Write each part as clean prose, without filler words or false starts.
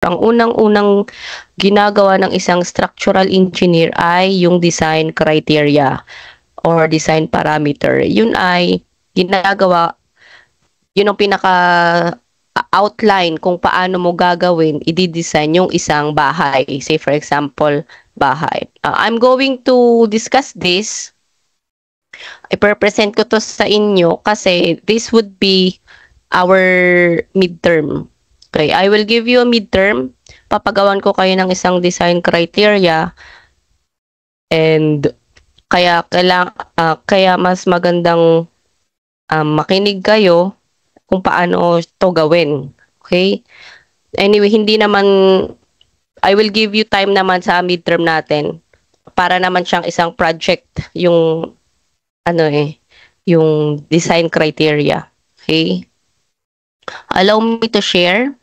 Ang unang-unang ginagawa ng isang structural engineer ay yung design criteria or design parameter. Yun ay ginagawa, yun ang pinaka outline kung paano mo gagawin, i-design yung isang bahay. Say for example, bahay. I'm going to discuss this. I-present ko to sa inyo kasi this would be our midterm. Okay, I will give you a midterm. Papagawan ko kayo ng isang design criteria and kaya mas magandang makinig kayo kung paano to gawin. Okay? Anyway, hindi naman I will give you time naman sa midterm natin para naman siyang isang project yung yung design criteria. Okay? Allow me to share.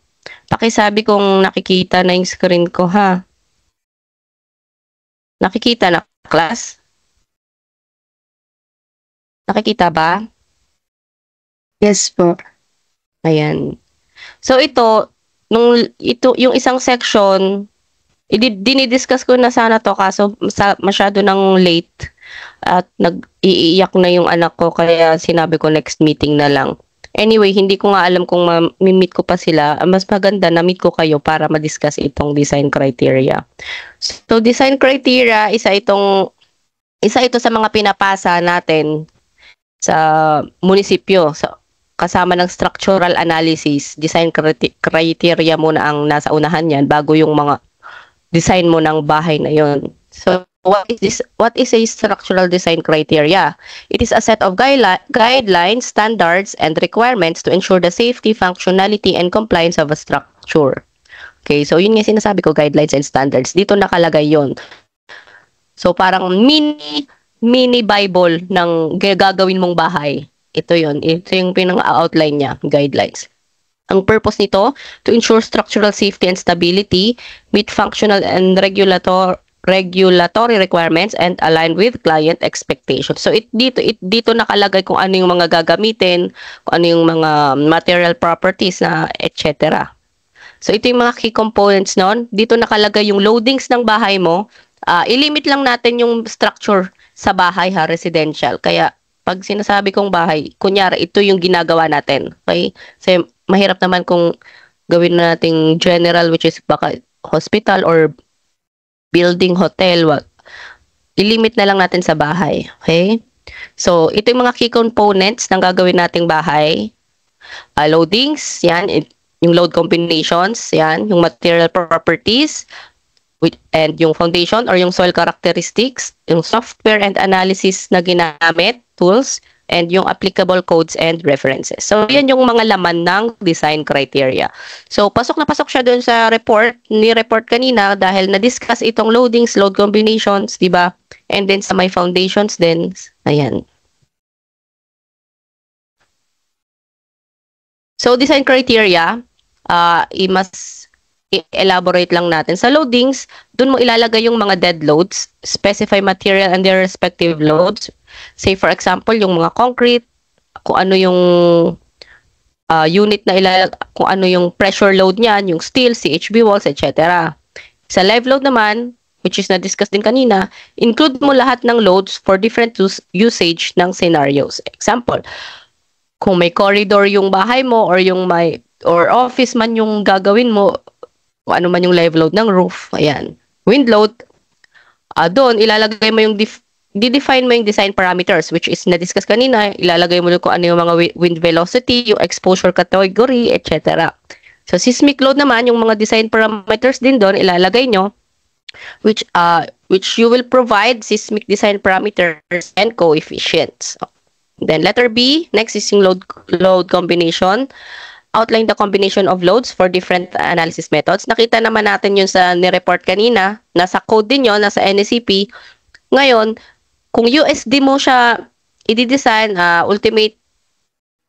Pakisabi kung nakikita na yung screen ko, ha? Nakikita na, class? Nakikita ba? Yes po. Ayan. So ito, yung isang section, dinidiscuss ko na sana to kaso masyado nang late at nag-iiyak na yung anak ko kaya sinabi ko next meeting na lang. Anyway, hindi ko nga alam kung ma-meet ko pa sila. Mas maganda na meet ko kayo para ma-discuss itong design criteria. So, design criteria, isa ito sa mga pinapasa natin sa munisipyo. Kasama ng structural analysis, design criteria muna ang nasa unahan yan bago yung mga design mo ng bahay na yon. So, what is a structural design criteria? It is a set of guidelines, standards, and requirements to ensure the safety, functionality, and compliance of a structure. Okay, so yun nga sinasabi ko, guidelines and standards. Dito nakalagay yon. So parang mini Bible ng gagawin mong bahay. Ito yon. Ito yung pinang-outline niya, guidelines. Ang purpose nito, to ensure structural safety and stability, meet functional and regulatory requirements, and align with client expectations. So dito nakalagay kung ano yung mga gagamitin, kung ano yung mga material properties na etc. So ito yung mga key components nun. Dito nakalagay yung loadings ng bahay mo. I-limit lang natin yung structure sa bahay, ha, residential. Kaya pag sinasabi kong bahay, kunyari ito yung ginagawa natin. Okay? Kasi mahirap naman kung gawin nating general, which is baka hospital or building, hotel. I-limit na lang natin sa bahay. Okay? So, ito yung mga key components ng gagawin nating bahay. Loadings, yan. Yung load combinations, yan. Yung material properties, and yung foundation or yung soil characteristics, yung software and analysis na ginamit, tools, and yung applicable codes and references. So, yan yung mga laman ng design criteria. So, pasok na pasok siya doon sa ni-report kanina dahil na-discuss itong loadings, load combinations, di ba? And then sa my foundations din, ayan. So, design criteria, mas i-elaborate lang natin. Sa loadings, dun mo ilalagay yung mga dead loads, specify material and their respective loads. Say for example, yung mga concrete, kung ano yung unit na kung ano yung pressure load niyan, yung steel, CHB walls, etc. Sa live load naman, which is na-discuss din kanina, include mo lahat ng loads for different usage ng scenarios. Example, kung may corridor yung bahay mo or office man yung gagawin mo, kung ano man yung live load ng roof, ayan. Wind load, doon ilalagay mo yung define mo yung design parameters, which is na-discuss kanina, ilalagay mo kung ano yung mga wind velocity, yung exposure category, etc. So, seismic load naman, yung mga design parameters din doon, ilalagay nyo, which you will provide seismic design parameters and coefficients. Then, letter B, next is yung load combination. Outline the combination of loads for different analysis methods. Nakita naman natin yun sa ni-report kanina. Nasa code din yun, nasa NSCP. Ngayon, kung USD mo siya i-design, ultimate,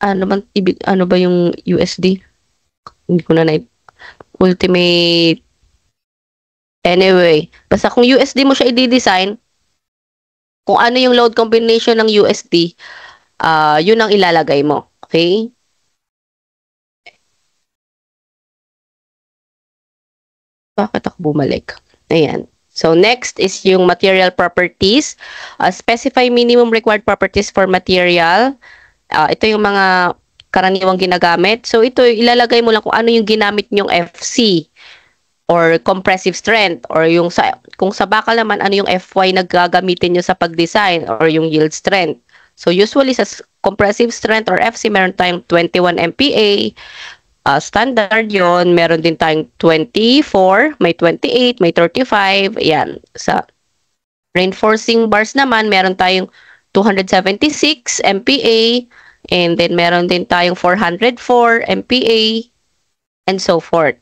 ano ba yung USD? Hindi ko na ultimate, anyway, basta kung USD mo siya i-design, kung ano yung load combination ng USD, yun ang ilalagay mo. Okay? Bakit ako bumalik? Ayan. So, next is yung material properties. Specify minimum required properties for material. Ito yung mga karaniwang ginagamit. So, ito, ilalagay mo lang kung ano yung ginamit nyong FC or compressive strength or yung kung sa bakal naman, ano yung FY na gagamitin nyo sa pag-design or yung yield strength. So, usually sa compressive strength or FC, meron tayong 21 MPa, standard yon. Meron din tayong 24, may 28, may 35. Yan. Sa reinforcing bars naman, meron tayong 276 MPa, and then meron din tayong 404 MPa, and so forth.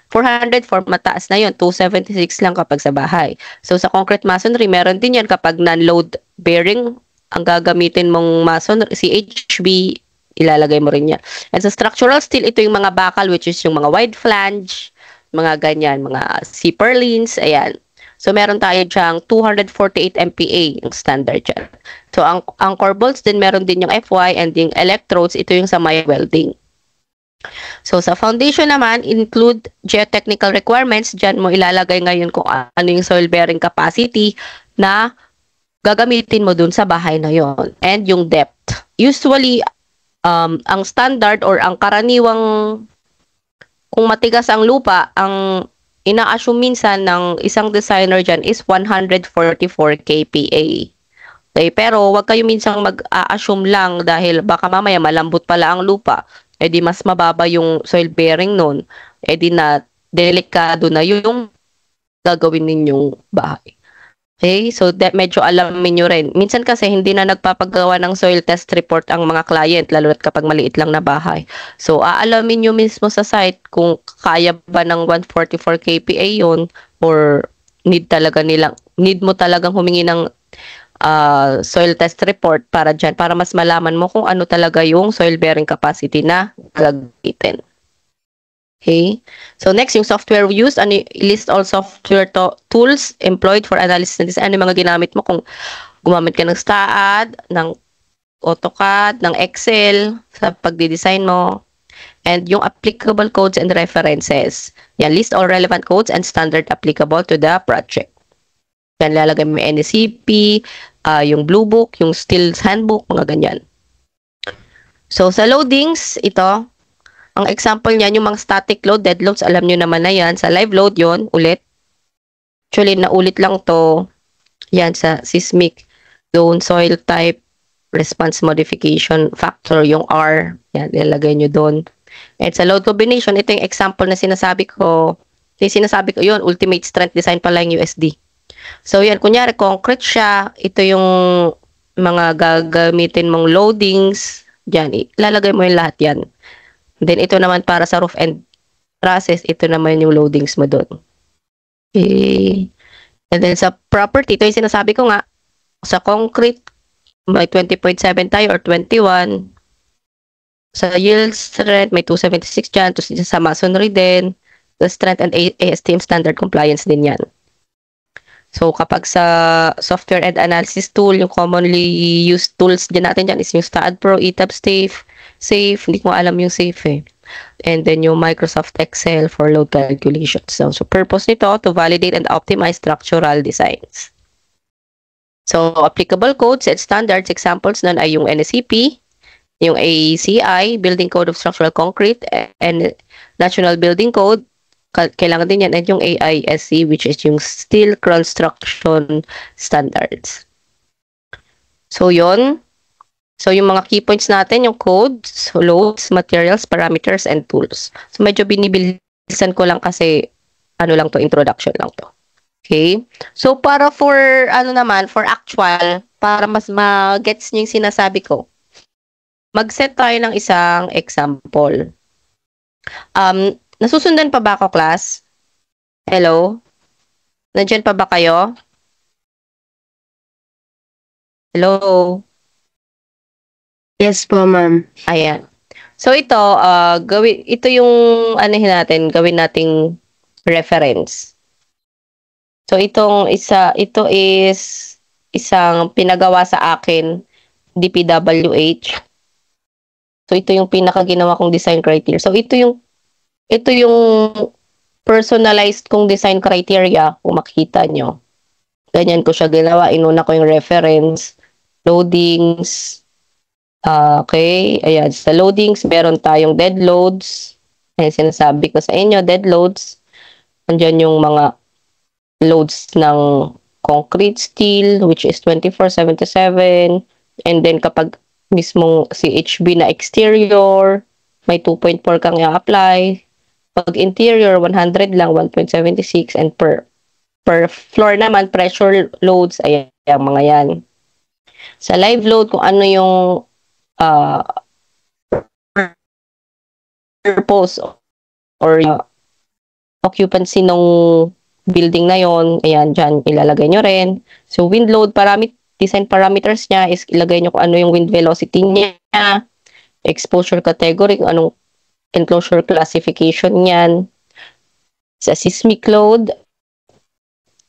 404, mataas na yon. 276 lang kapag sa bahay. So, sa concrete masonry, meron din yan kapag non-load bearing ang gagamitin mong masonry, CHB, ilalagay mo rin yan. And sa structural steel, ito yung mga bakal, which is yung mga wide flange, mga ganyan, mga C-purlins, ayan. So, meron tayo dyang 248 MPa, yung standard dyan. So, ang core bolts din, meron din yung FY, and yung electrodes, ito yung sa may welding. So, sa foundation naman, include geotechnical requirements. Diyan mo ilalagay ngayon kung ano yung soil bearing capacity na gagamitin mo dun sa bahay na yon, and yung depth. Usually, ang standard or ang karaniwang, kung matigas ang lupa, ang ina-assume minsan ng isang designer dyan is 144 kPa. Okay, pero wag kayo minsang mag-a-assume lang dahil baka mamaya malambot pala ang lupa. Eh di mas mababa yung soil bearing nun. Eh di na delikado na yung gagawin ninyong bahay. Okay, so that medyo alamin nyo rin. Minsan kasi hindi na nagpapagawa ng soil test report ang mga client, lalo na kapag maliit lang na bahay. So, aalamin nyo mismo sa site kung kaya ba ng 144 kPa yun, or need mo talagang humingi ng soil test report para dyan, para mas malaman mo kung ano talaga yung soil bearing capacity na gagamitin. Okay. So, next, yung software used. List all software tools employed for analysis and design. Ano yung mga ginamit mo kung gumamit ka ng STAAD, ng AutoCAD, ng Excel sa pagdi-design mo. And yung applicable codes and references. Yan, list all relevant codes and standard applicable to the project. Yan, lalagay mo yung NSCP, yung Blue Book, yung Steel's Handbook, mga ganyan. So, sa loadings, ito, ang example niyan, yung mga static load, dead loads, alam nyo naman na yan. Sa live load, yon ulit. Actually, naulit lang to. Yan, sa seismic zone, soil type, response modification factor, yung R. Yan, ilalagay nyo doon. At sa load combination, ito yung example na sinasabi ko. Yun, ultimate strength design pala yung USD. So, yan, kunyari, concrete siya. Ito yung mga gagamitin mong loadings. Yan, ilalagay mo yung lahat yan. Then, ito naman para sa roof and trusses, ito naman yung loadings mo doon. Okay. And then, sa property, ito yung sinasabi ko nga, sa concrete, may 20.7 tayo or 21. Sa yield strength, may 276 dyan. Tapos sa masonry din, the strength and ASTM standard compliance din yan. So, kapag sa software and analysis tool, yung commonly used tools din natin dyan is yung STAAD Pro, ETAB Safe, hindi ko alam yung Safe eh. And then yung Microsoft Excel for load calculations. So, purpose nito to validate and optimize structural designs. So, applicable codes and standards, examples nun ay yung NSCP, yung ACI, Building Code of Structural Concrete, and National Building Code. Kailangan din yan, and yung AISC, which is yung Steel Construction Standards. So, yon. So, yung mga key points natin, yung codes, loads, materials, parameters, and tools. So, medyo binibilisan ko lang kasi, introduction lang to. Okay? So, para for actual, para mas ma-gets nyo yung sinasabi ko, mag-set tayo ng isang example. Nasusundan pa ba ako, class? Hello? Nandiyan pa ba kayo? Hello? Yes po, ma'am. Ayan. So ito, ito yung gawin nating reference. So ito is isang pinagawa sa akin, DPWH. So ito yung pinakaginawa kong design criteria. So ito yung personalized kong design criteria, kung makita nyo. Ganyan ko siya ginawa. Inuna ko yung reference, loadings. Okay, ayan. Sa loadings, meron tayong dead loads. Ayan, sinasabi ko sa inyo, dead loads. Andyan yung mga loads ng concrete steel, which is 2477. And then kapag mismong CHB na exterior, may 2.4 kang i-apply. Pag interior, 100 lang, 1.76. And per floor naman, pressure loads, ayan, mga yan. Sa live load, kung ano yung purpose or occupancy nung building na yon, ayan, dyan ilalagay nyo rin. So, wind load design parameters niya is ilagay nyo kung ano yung wind velocity niya, exposure category, kung anong enclosure classification niyan. Sa seismic load,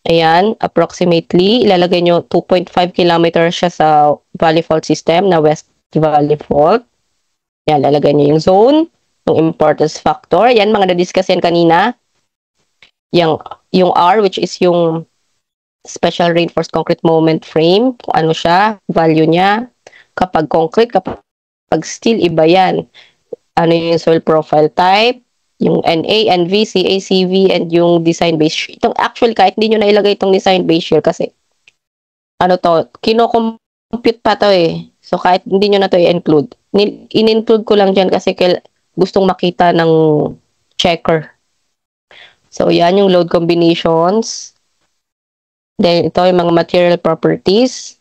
ayan, approximately, ilalagay nyo 2.5 kilometers siya sa valley fault system na West Valley Fault. Ayan, lalagay nyo yung zone, yung importance factor. Yan, mga na-discuss yan kanina. Yung R, which is yung special reinforced concrete moment frame, kung ano siya, value niya. Kapag concrete, kapag steel, iba yan. Ano yung soil profile type, yung NA, NV, CA, CV, and yung design base shear. Itong actually, kahit hindi nyo nailagay itong design base shear kasi, ano to, kino-compute pa to eh. So, kahit hindi nyo na to i-include. In-include ko lang dyan kasi gustong makita ng checker. So, yan yung load combinations. Then, ito yung mga material properties.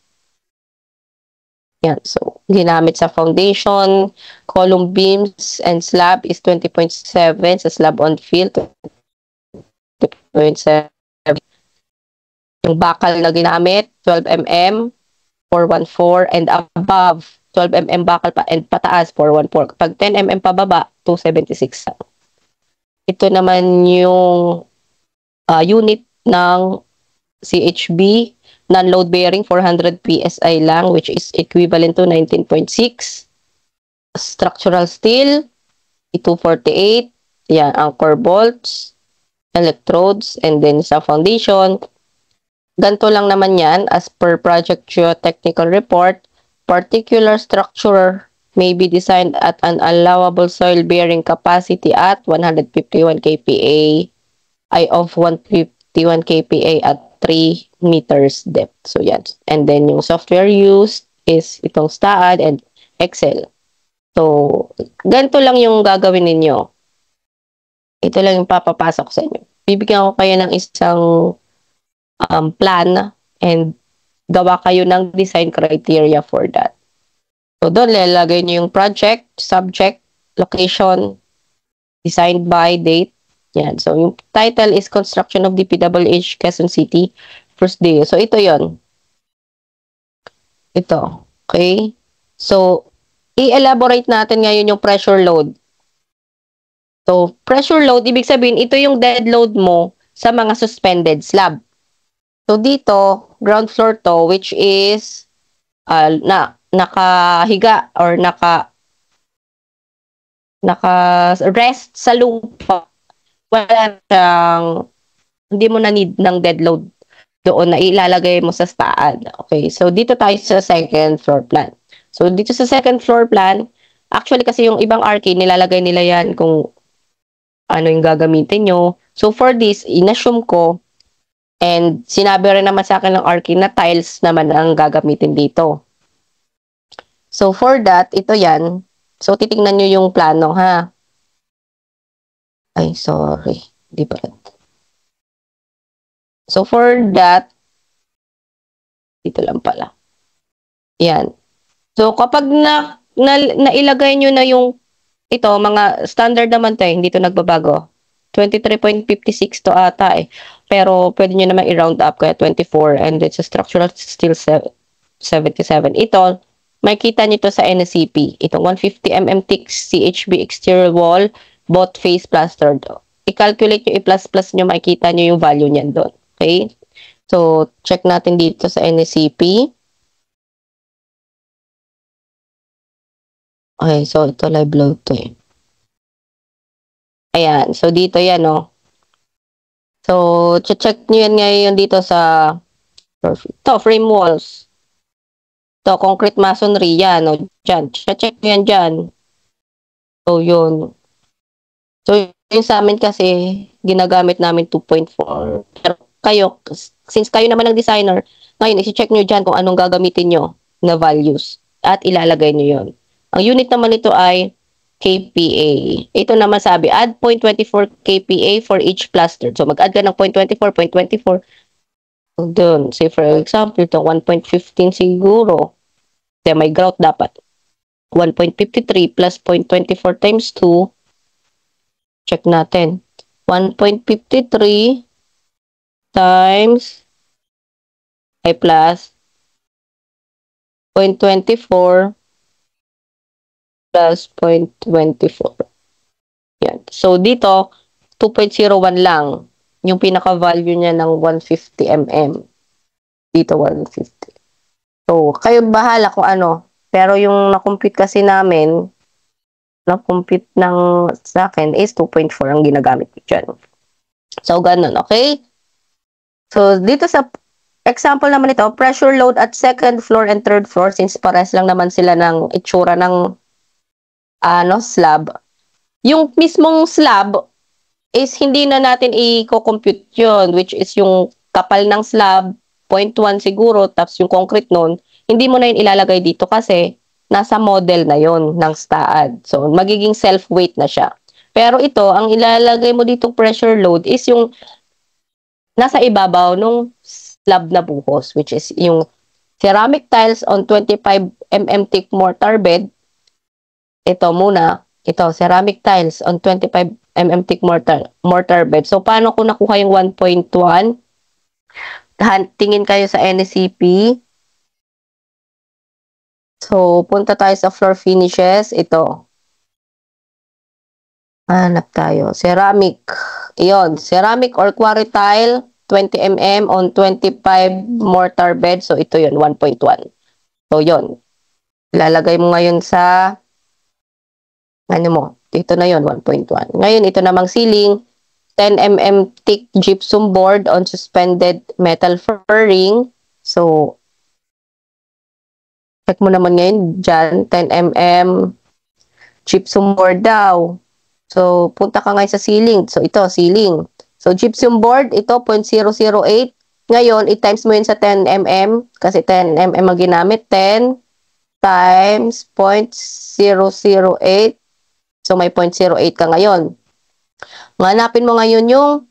Yan. So, ginamit sa foundation, column beams, and slab is 20.7. Sa slab on field, 20.7. Yung bakal na ginamit, 12 mm, 414, and above, 12 mm bakal pa, and pataas, 414. Pag 10 mm pababa, 276. Ito naman yung unit ng CHB, non-load bearing, 400 PSI lang, which is equivalent to 19.6. Structural steel, 248. Yan, anchor bolts, electrodes, and then sa foundation. Ganito lang naman yan, as per project geotechnical report, particular structure may be designed at an allowable soil bearing capacity at 151 kPa, of 151 kPa at 3 meters depth. So, yan. And then, yung software used is itong STAAD and Excel. So, ganito lang yung gagawin ninyo. Ito lang yung papapasok sa inyo. Bibigyan ko kayo ng isang plan and gawa kayo ng design criteria for that. So, doon lalagay nyo yung project, subject, location, designed by, date. Yan. So, yung title is Construction of DPWH Quezon City, first day. So, ito yon. Ito. Okay? So, i-elaborate natin ngayon yung pressure load. So, pressure load, ibig sabihin, ito yung dead load mo sa mga suspended slab. So, dito, ground floor to, which is nakahiga or naka-rest sa lupa. Wala siyang, hindi mo na need ng dead load doon na ilalagay mo sa STAAD. Okay, so dito tayo sa second floor plan. So dito sa second floor plan, actually kasi yung ibang RK, nilalagay nila yan kung ano yung gagamitin nyo. So for this, inassume ko, and sinabi rin naman sa akin ng RK na tiles naman ang gagamitin dito. So for that, ito yan. So titingnan nyo yung plano, ha? Ay, sorry. Di ba? So for that, dito lang pala. Yan. So kapag nailagay nyo na yung ito, mga standard naman to eh, hindi to nagbabago. 23.56 to ata eh. Pero pwede nyo naman i-round up kaya 24 and it's a structural steel 77. Ito, makikita nyo to sa NSCP. Itong 150 mm thick CHB exterior wall, both face plastered. I-calculate nyo, i-plus nyo, makikita nyo yung value niyan doon. Okay? So, check natin dito sa NSCP. Okay, so ito live load to eh. Ayan, so dito yan, no. So, check nyo yan ngayon dito sa frame walls. To concrete masonry, yan. O, dyan. Check nyo yan dyan. So, yun. So, yun sa amin kasi, ginagamit namin 2.4. Pero kayo, since kayo naman ang designer, ngayon, isi-check nyo dyan kung anong gagamitin nyo na values. At ilalagay nyo yun. Ang unit naman nito ay KPA. Ito naman sabi, add 0.24 KPA for each plastered. So, mag-add ka ng 0.24, 0.24. Doon, say for example, ito 1.15 siguro. Kaya may grout dapat. 1.53 plus 0.24 times 2. Check natin. 1.53 times ay plus 0.24 plus 0.24. Yan. So, dito, 2.01 lang. Yung pinaka-value niya ng 150 mm. Dito, 150. So, kayo bahala kung ano. Pero yung na-compute kasi namin, na-compute ng sa akin is 2.4 ang ginagamit ko dyan. So, ganun, okay? So, dito sa example naman ito, pressure load at second floor and third floor, since pares lang naman sila ng itsura ng slab. Yung mismong slab is hindi na natin i-compute yun, which is yung kapal ng slab, 0.1 siguro, tapos yung concrete nun, hindi mo na yun ilalagay dito kasi nasa model na yon ng STAAD. So, magiging self-weight na siya. Pero ito, ang ilalagay mo dito pressure load is yung nasa ibabaw nung slab na buhos, which is yung ceramic tiles on 25 mm thick mortar bed. Ito muna, ito, ceramic tiles on 25 mm thick mortar bed. So, paano ko nakuha yung 1.1? Tingin kayo sa NSCP. So, punta tayo sa floor finishes. Ito. Hanap tayo. Ceramic. Iyon. Ceramic or quarry tile, 20 mm on 25 mortar bed. So, ito yun, 1.1. So, yun. Ilalagay mo ngayon sa ito na yun, 1.1. Ngayon, ito namang ceiling, 10 mm thick gypsum board on suspended metal furring. So, check mo naman ngayon dyan, 10 mm gypsum board daw. So, punta ka ngayon sa ceiling. So, ito, ceiling. So, gypsum board, ito, 0.008. Ngayon, i-times mo yun sa 10 mm kasi 10 mm ang ginamit. 10 times 0.008. So, may 0.08 ka ngayon. Hanapin mo ngayon yung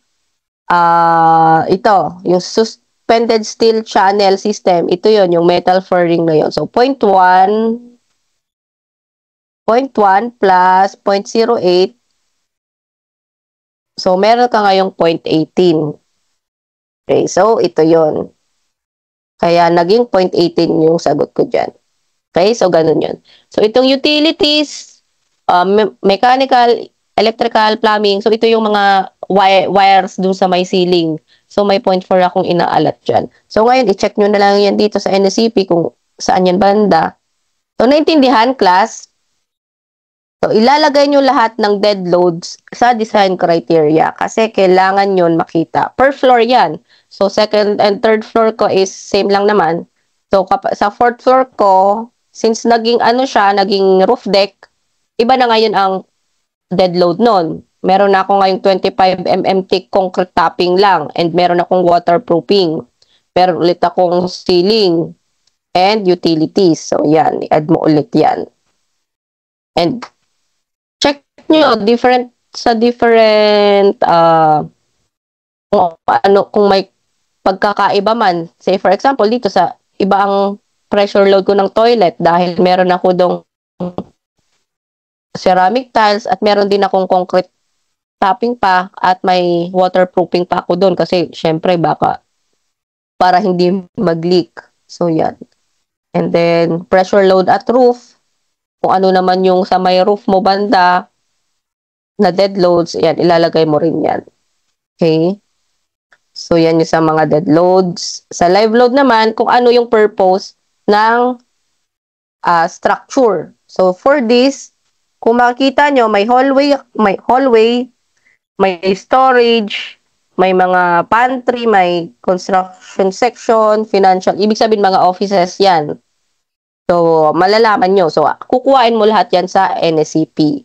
ito, yung suspended steel channel system. Ito yon yung metal furring na yon. So, 0.1 plus 0.08. So, meron ka ngayong 0.18. Okay, so, ito yon. Kaya, naging 0.18 yung sagot ko dyan. Okay, so, ganun yun. So, itong utilities, mechanical, electrical, plumbing. So, ito yung mga wires dun sa may ceiling. So, may 0.4 akong inaalat dyan. So, ngayon, i-check nyo na lang yan dito sa NSCP kung saan yan banda. So, naintindihan, class? So, ilalagay nyo lahat ng dead loads sa design criteria kasi kailangan nyo makita. Per floor yan. So, second and third floor ko is same lang naman. So, sa fourth floor ko, since naging naging roof deck, iba na ngayon ang dead load nun. Meron na ako ngayong 25 mm thick concrete topping lang and meron akong waterproofing. Meron ulit akong ceiling and utilities. So, yan. I-add mo ulit yan. And check nyo, sa different kung may pagkakaiba man. Say, for example, dito sa iba ang pressure load ko ng toilet dahil meron ako dong ceramic tiles at meron din akong concrete topping pa at may waterproofing pa ako doon kasi syempre baka para hindi mag-leak. So, yan. And then, pressure load at roof. Kung ano naman yung sa may roof mo banda na dead loads, yan, ilalagay mo rin yan. Okay? So, yan yung sa mga dead loads. Sa live load naman, kung ano yung purpose ng structure. So, for this, kung makikita nyo, may hallway, may storage, may mga pantry, may construction section, financial, ibig sabihin mga offices yan. So, malalaman nyo. So, kukuhain mo lahat yan sa NSCP.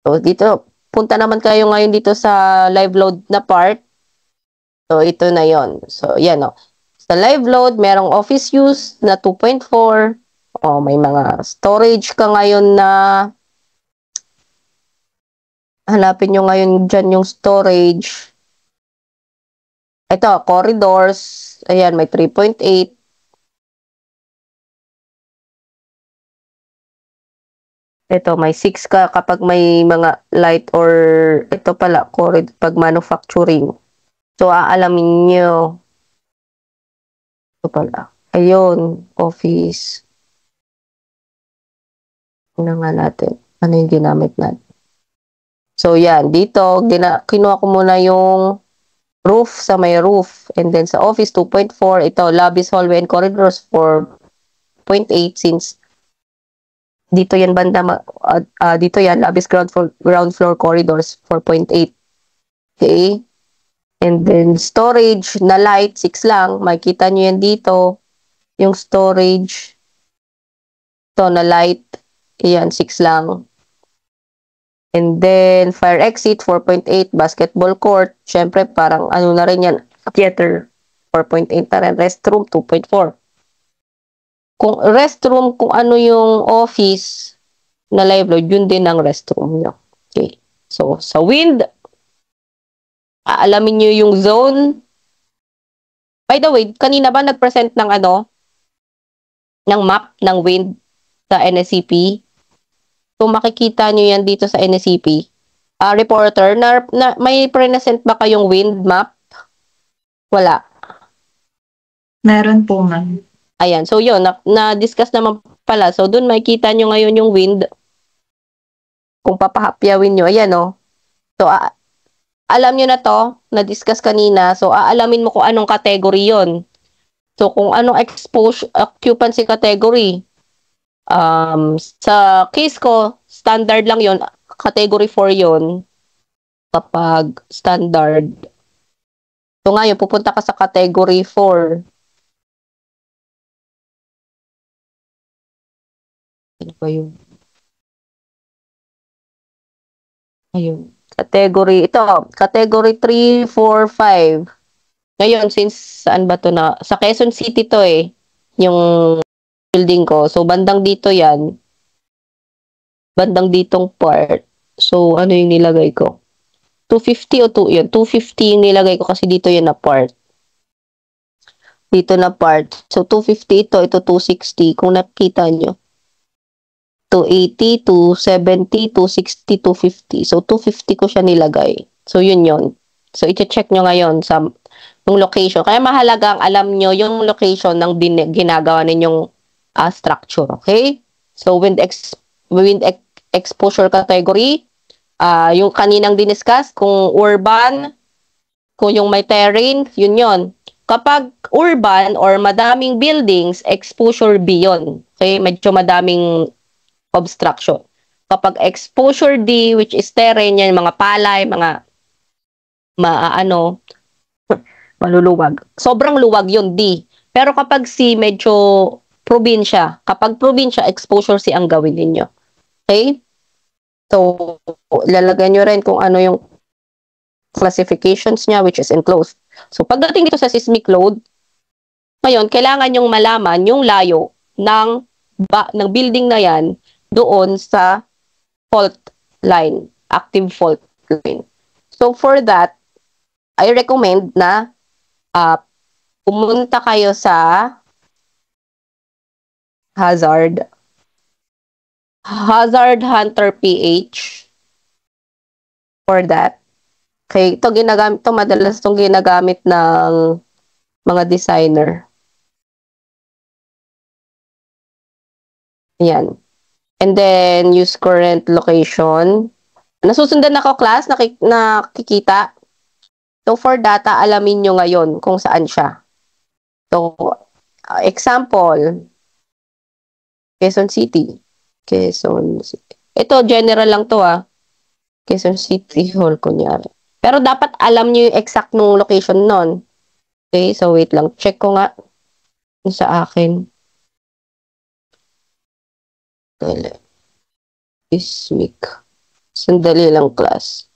So, dito, punta naman kayo ngayon dito sa live load na part. So, ito na yon. So, yan o. Sa live load, merong office use na 2.4. O, may mga storage ka ngayon na hanapin nyo ngayon dyan yung storage. Ito, corridors. Ayan, may 3.8. Ito, may 6 ka kapag may mga light or ito pala, corridor pag manufacturing. So, aalamin nyo. Ito pala. Ayun, office. Ano nga natin? Ano yung ginamit natin? So, yan. Dito, kinuha ko muna yung roof sa may roof. And then sa office, 2.4. Ito, lobbies, hallway, and corridors, 4.8 since dito yan banda, dito yan, lobbies, ground floor corridors, 4.8. Okay? And then, storage na light, 6 lang. Makikita nyo yan dito. Yung storage. Ito na light. Ayan, 6 lang. And then, fire exit, 4.8. Basketball court. Syempre, parang ano na rin yan. Theater, 4.8 na rin. Restroom, 2.4. Kung restroom, kung ano yung office na live load, yun din ang restroom nyo. Okay. So, sa wind, aalamin nyo yung zone. By the way, kanina ba nag-present ng ng map ng wind sa NSCP? So, makikita nyo yan dito sa NSCP. Reporter, may present ba kayong wind map? Wala. Meron po, ma'am. Ayan. So, yun. Na-discuss naman pala. So, dun makikita nyo ngayon yung wind. Kung papahapyawin nyo. Ayan, o. So, alam nyo na to. Na-discuss kanina. So, aalamin mo kung anong category yon. So, kung anong occupancy category. Sa case ko, standard lang yon. Category 4 yon. Kapag standard. So, ngayon, pupunta ka sa category 4. Ano ba yun? Ayun. Category, ito, category 3, 4, 5. Ngayon, since, saan ba to na? Sa Quezon City to yung building ko. So, bandang dito yan. Bandang ditong part. So, ano yung nilagay ko? 250 o 2, yun. 250 yung nilagay ko kasi dito yun na part. Dito na part. So, 250 ito 260. Kung nakita nyo. 280, 270, 260, 250. So, 250 ko siya nilagay. So, yun yun. So, i-check nyo ngayon sa yung location. Kaya mahalagang alam nyo yung location ng ginagawa ninyong structure. Okay? So, wind exposure category. Yung kaninang diniscuss, kung urban, kung yung may terrain, yun yun. Kapag urban or madaming buildings, exposure B yun. Okay? Medyo madaming obstruction. Kapag exposure D, which is terrain, yan, mga palay, mga maluluwag. Sobrang luwag yun, D. Pero kapag C, medyo probinsya. Kapag probinsya, exposure C ang gawin ninyo. Okay? So, lalagyan nyo rin kung ano yung classifications niya, which is enclosed. So, pagdating dito sa seismic load, ngayon, kailangan nyong malaman yung layo ng building na yan doon sa fault line, active fault line. So, for that, I recommend na pumunta kayo sa Hazard Hunter PH for that. Okay, madalas itong ginagamit ng mga designer. Yan. And then, use current location. Nasusundan ako, class? Nakikita? So, for data, alamin nyo ngayon kung saan siya. So, example, Quezon City. Quezon City. Ito, general lang to Quezon City Hall, kunyari. Pero dapat alam nyo yung exact nung location nun. Okay, so wait lang. Check ko nga yung sa akin. Ismic. Sandali lang, class.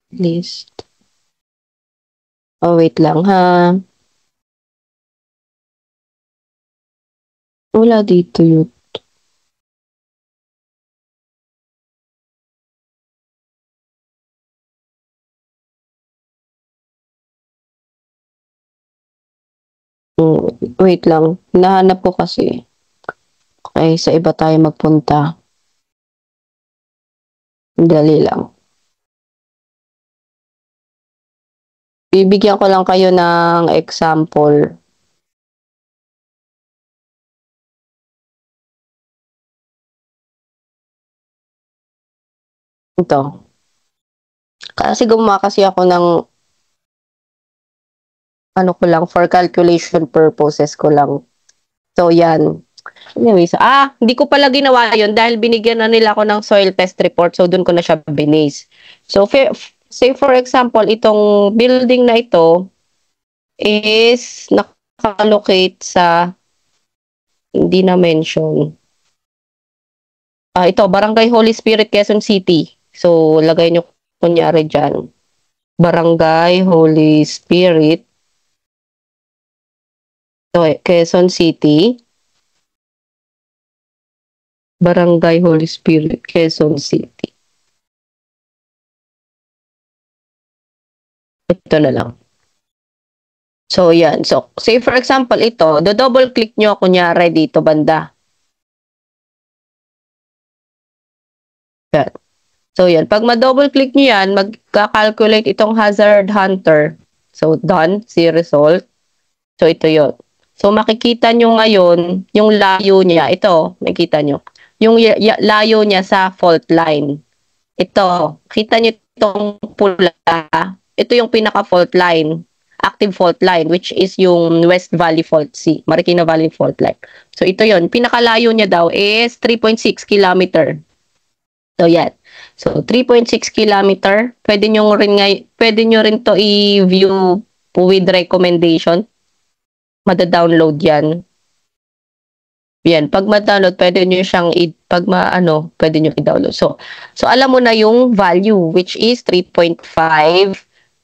List. Oh, wait lang, ha. Wala dito yun. Wait lang. Hinahanap ko kasi. Okay, sa iba tayo magpunta. Dali lang. Bibigyan ko lang kayo ng example. Ito. Kasi gumawa kasi ako ng ano ko lang, for calculation purposes ko lang. So, yan. Anyways, hindi ko pala ginawa yun dahil binigyan na nila ako ng soil test report. So, dun ko na siya binase. So, say for example, itong building na ito is nakalocate sa hindi na mention. Ito, Barangay Holy Spirit, Quezon City. So, lagay nyo kunyari dyan. Barangay Holy Spirit, Quezon City. Barangay Holy Spirit, Quezon City. Ito na lang. So, yan. So, say for example, ito, double click nyo, kunyari dito banda. Yan. So, yan. Pag ma-double click nyo yan, magka-calculate itong hazard hunter. So, done. See result. So, ito yon. So, makikita nyo ngayon, yung layo niya. Ito, makikita nyo. Yung layo niya sa fault line. Ito. Kita nyo itong pula. Ito yung pinaka-fault line. Active fault line, which is yung West Valley Fault C. Marikina Valley Fault Line. So, ito yon. Pinakalayo niya daw is 3.6 kilometer. So, yan. So, 3.6 kilometer. Pwede nyo rin to i-view with recommendation. Mada-download yan. Yan. Pag ma-download, pwede nyo siyang pwede nyo i-download. So, alam mo na yung value, which is 3.5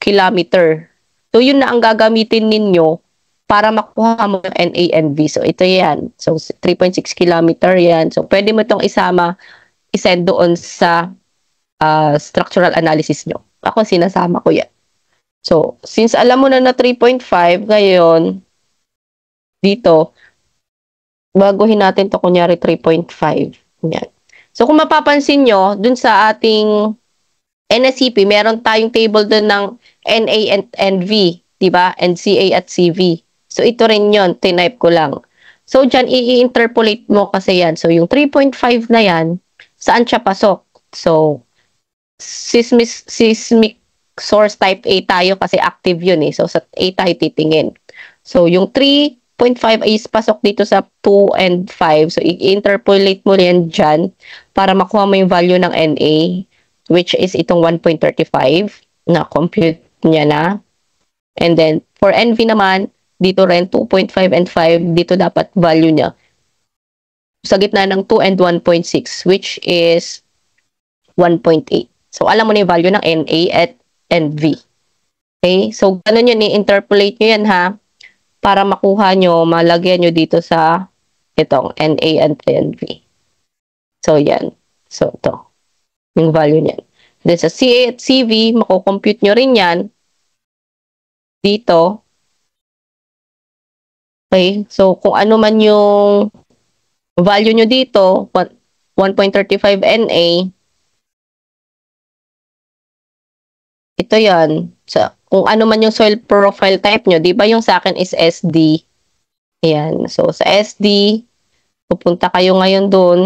kilometer. So, yun na ang gagamitin ninyo para makuha mo yung NANV. So, ito yan. So, 3.6 kilometer yan. So, pwede mo itong isend doon sa structural analysis nyo. Ako, sinasama ko yan. So, since alam mo na 3.5, ngayon, dito, baguhin natin to kunyari 3.5. Yan. So, kung mapapansin nyo, dun sa ating NSCP, meron tayong table dun ng NA and NV, diba? NCA at CV. So, ito rin yon, tinype ko lang. So, dyan, i-interpolate mo kasi yan. So, yung 3.5 na yan, saan siya pasok? So, seismic source type A tayo kasi active yun eh. So, sa A tayo titingin. So, yung 3.5 is pasok dito sa 2 and 5. So, i-interpolate mo yan dyan para makuha mo yung value ng NA, which is itong 1.35 na compute niya na. And then, for NV naman, dito rin 2.5 and 5, dito dapat value niya. Sa gitna ng 2 and 1.6, which is 1.8. So, alam mo na yung value ng NA at NV. Okay? So, ganun yun, i-interpolate nyo yan ha, para makuha nyo, malagyan nyo dito sa itong NA and NV. So, yan. So, ito. Yung value niyan. Then, sa CA at CV, makukompute nyo rin yan dito. Okay? So, kung ano man yung value nyo dito, 1.35 NA, ito yan. So, kung ano man yung soil profile type nyo, di ba yung sa akin is SD? Ayan. So, sa SD, pupunta kayo ngayon doon.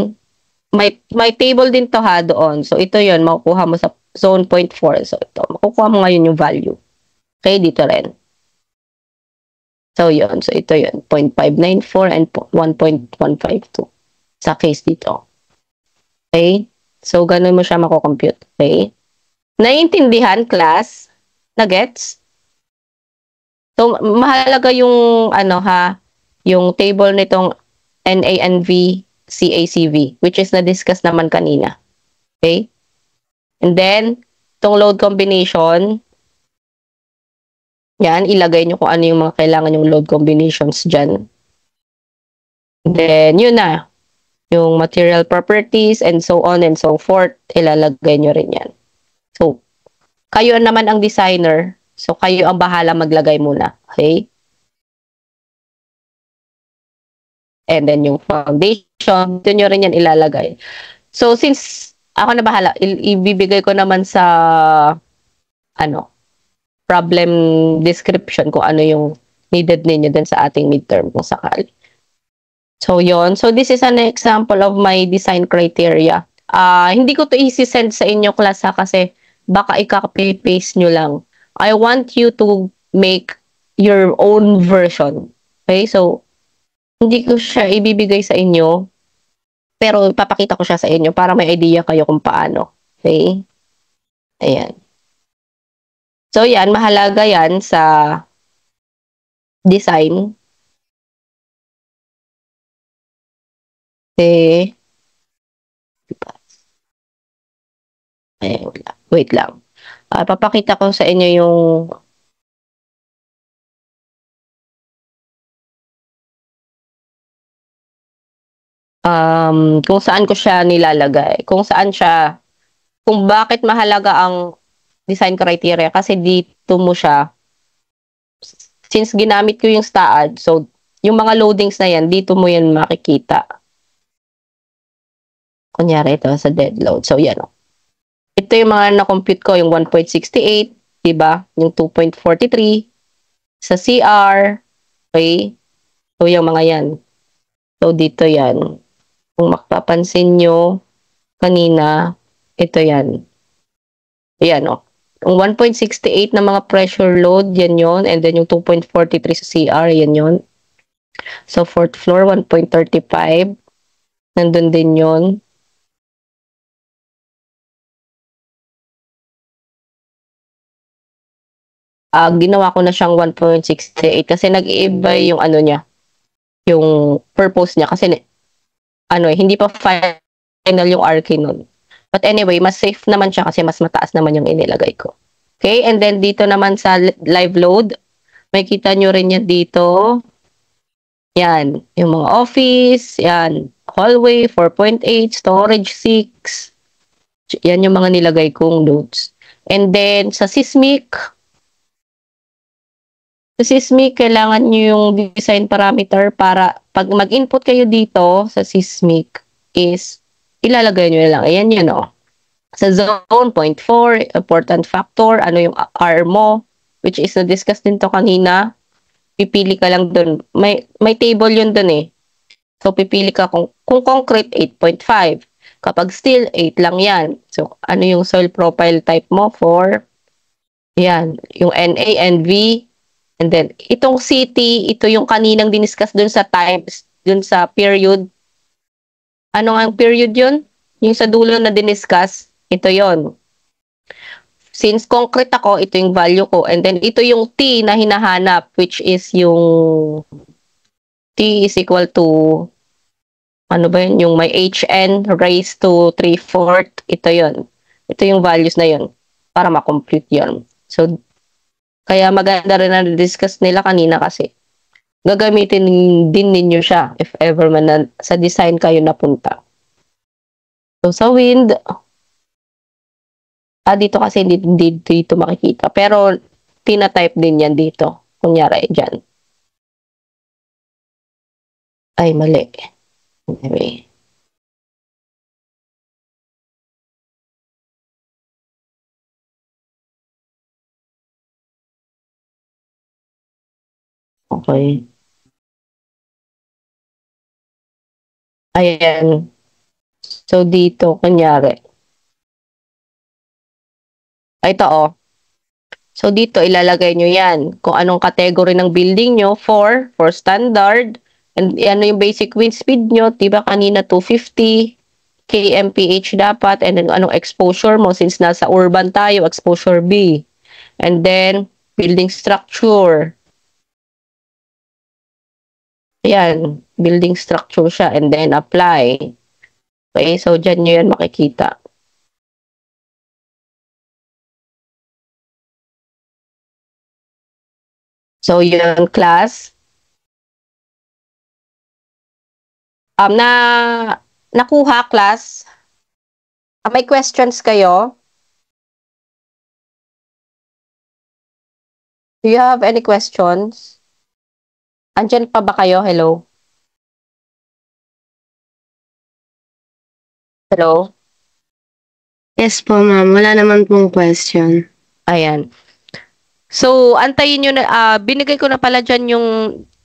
May table din to ha doon. So, ito yon, makukuha mo sa zone 0.4. So, ito, makukuha mo ngayon yung value. Okay, dito rin. So, yun. So, ito yun. 0.594 and 1.152 sa case dito. Okay? So, ganun mo siya mako-compute. Okay? Naiintindihan, class? Na-gets? So, mahalaga yung, yung table nitong NANV, CACV, which is na-discuss naman kanina. Okay? And then, itong load combination, yan, ilagay nyo kung ano yung mga kailangan yung load combinations dyan. Then, yun na. Yung material properties and so on and so forth, ilalagay nyo rin yan. So, kayo naman ang designer. So, kayo ang bahala maglagay muna. Okay? And then, yung foundation, dito nyo rin yan ilalagay. So, since ako na bahala, ibibigay ko naman sa, problem description kung ano yung needed ninyo din sa ating midterm kung sakali. So, yon. So, this is an example of my design criteria. Hindi ko to isi-send sa inyo class ha, kasi baka i-copy-paste nyo lang. I want you to make your own version. Okay? So, hindi ko siya ibibigay sa inyo, pero papakita ko siya sa inyo para may idea kayo kung paano. Okay? Ayan. So, yan. Mahalaga yan sa design. Okay. Wait lang. Papakita ko sa inyo yung kung saan ko siya nilalagay. Kung bakit mahalaga ang design criteria. Kasi dito mo siya, since ginamit ko yung STAAD, so yung mga loadings na yan, dito mo yan makikita. Kunyari ito sa dead load. So yan. Ito yung mga na-compute ko, yung 1.68, diba? Yung 2.43 sa CR. Okay? So yung mga yan. So dito yan. Kung mapapansin nyo, kanina, ito yan. Ayan, o. Yung 1.68 na mga pressure load, yan yon. And then yung 2.43 sa CR, yan yon. So, fourth floor, 1.35. Nandun din yon. Ginawa ko na siyang 1.68 kasi nag-iiba yung ano niya, yung purpose niya. Kasi hindi pa final yung RK nun. But anyway, mas safe naman siya kasi mas mataas naman yung inilagay ko. Okay, and then dito naman sa live load, may kita nyo rin yan dito. Yan, yung mga office, yan, hallway 4.8, storage 6. Yan yung mga nilagay kong loads. And then sa seismic, kailangan nyo yung design parameter para pag mag-input kayo dito sa seismic is ilalagay nyo lang. Ayan yun, o. Sa zone 0.4, important factor, ano yung R mo, which is na-discuss din to kanina. Pipili ka lang dun. May table yun dun eh. So, pipili ka kung concrete, 8.5. Kapag steel, 8 lang yan. So, ano yung soil profile type mo for, yan, yung NA and V. And then, itong city, ito yung kaninang diniscuss dun sa times, dun sa period. Ano nga ang period yun? Yung sa dulo na diniscuss, ito yon. Since concrete ako, ito yung value ko. And then, ito yung T na hinahanap, which is yung T is equal to, ano ba yun? Yung may HN raised to 3/4. Ito yon. Ito yung values na yon para ma-compute yon. So, kaya maganda rin na discuss nila kanina kasi gagamitin din ninyo siya if ever man sa design kayo napunta. So, sa wind, dito kasi hindi dito makikita. Pero, tina-type din yan dito. Kunyari, dyan. Ay, mali. Anyway. Okay. Ayan. So, dito, kunyari. Ito, oh. So, dito ilalagay nyo yan. Kung anong category ng building nyo, for standard. And ano yung basic wind speed nyo. Diba kanina 250 kmph dapat. And then anong exposure mo. Since nasa urban tayo, exposure B. And then, building structure. Ayan, building structure siya. And then, apply. Okay, so dyan nyo yan makikita. So, yun, class. Nakuha, class. May questions kayo? Do you have any questions? Andyan pa ba kayo? Hello? Hello? Yes po, ma'am. Wala naman pong question. Ayan. So, antayin nyo na, binigay ko na pala dyan yung,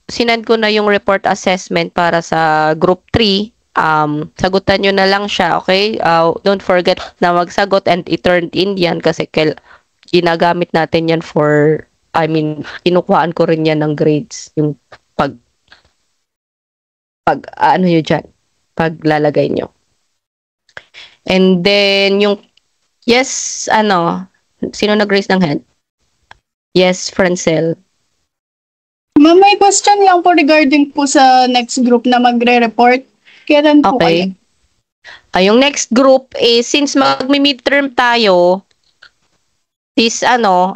sinend ko na yung report assessment para sa group 3. Sagutan nyo na lang siya, okay? Don't forget na magsagot and i-turn in yan kasi ginagamit natin yan for, kinukuhaan ko rin yan ng grades. Yung ano nyo dyan, paglalagay nyo. And then, yung, yes, sino nag-raise ng hand? Yes, Francel. Ma'am, may question lang po regarding po sa next group na magre-report. Kailan po kayo? Okay. Yung next group is, since magmi-midterm tayo,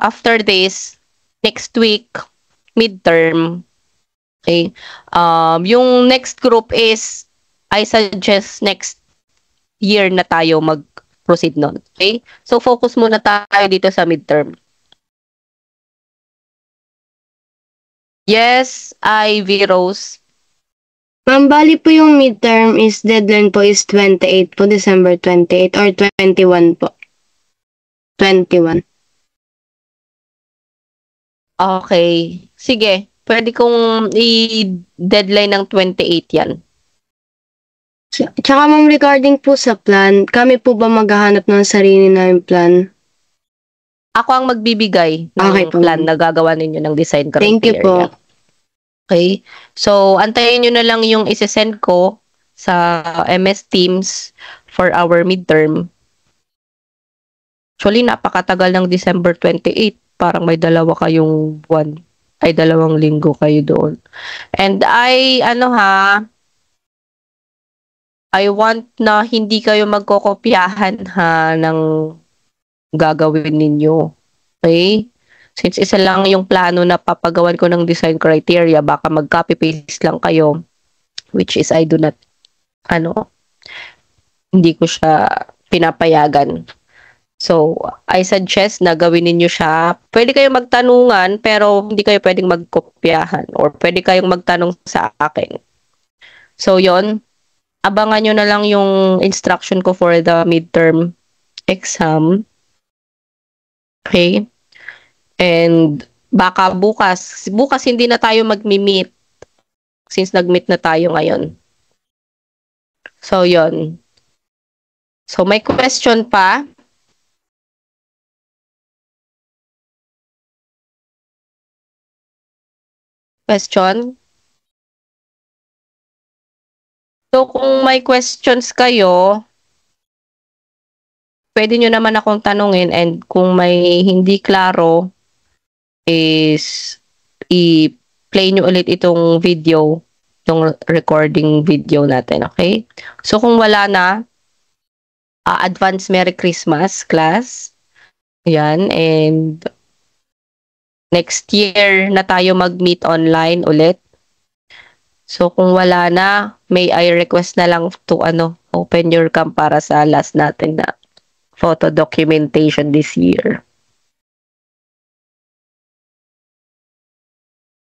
after this, next week, midterm, okay, yung next group is, I suggest next year na tayo mag-proceed nun. Okay? So, focus muna tayo dito sa midterm. Yes, Ivy Rose. Ma'am, bali po yung midterm is deadline po is 28 po, December 28 or 21 po. 21. Okay. Sige. Pwede kong i-deadline ng 28 yan. Tsaka ma'am, regarding po sa plan, kami po ba maghahanap ng sarili namin plan? Ako ang magbibigay ng Okay po, plan ma'am. na gagawa ninyo ng design criteria. Thank you po. Okay? So, antayin nyo na lang yung isi-send ko sa MS Teams for our midterm. Actually, napakatagal ng December 28. Parang may dalawa kayong buwan. Ay, 2 linggo kayo doon. And I want na hindi kayo magkokopyahan ng gagawin ninyo. Okay? Since isa lang yung plano na papagawan ko ng design criteria, baka mag-copy-paste lang kayo, which is I do not, hindi ko siya pinapayagan. So, I suggest na gawin ninyo siya. Pwede kayong magtanungan, pero hindi kayo pwedeng magkopyahan or pwede kayong magtanong sa akin. So, yon, abangan nyo na lang yung instruction ko for the midterm exam. Okay? And baka bukas hindi na tayo mag-meet since nag-meet na tayo ngayon. So, yon. So, may question pa? Question? So, kung may questions kayo, pwede nyo naman akong tanungin, and kung may hindi klaro, is i-play nyo ulit itong video, yung recording video natin, okay? So, kung wala na, advance Merry Christmas, class. Yan, and next year na tayo mag-meet online ulit. So, kung wala na, may I request na lang to open your cam para sa last natin na photo documentation this year.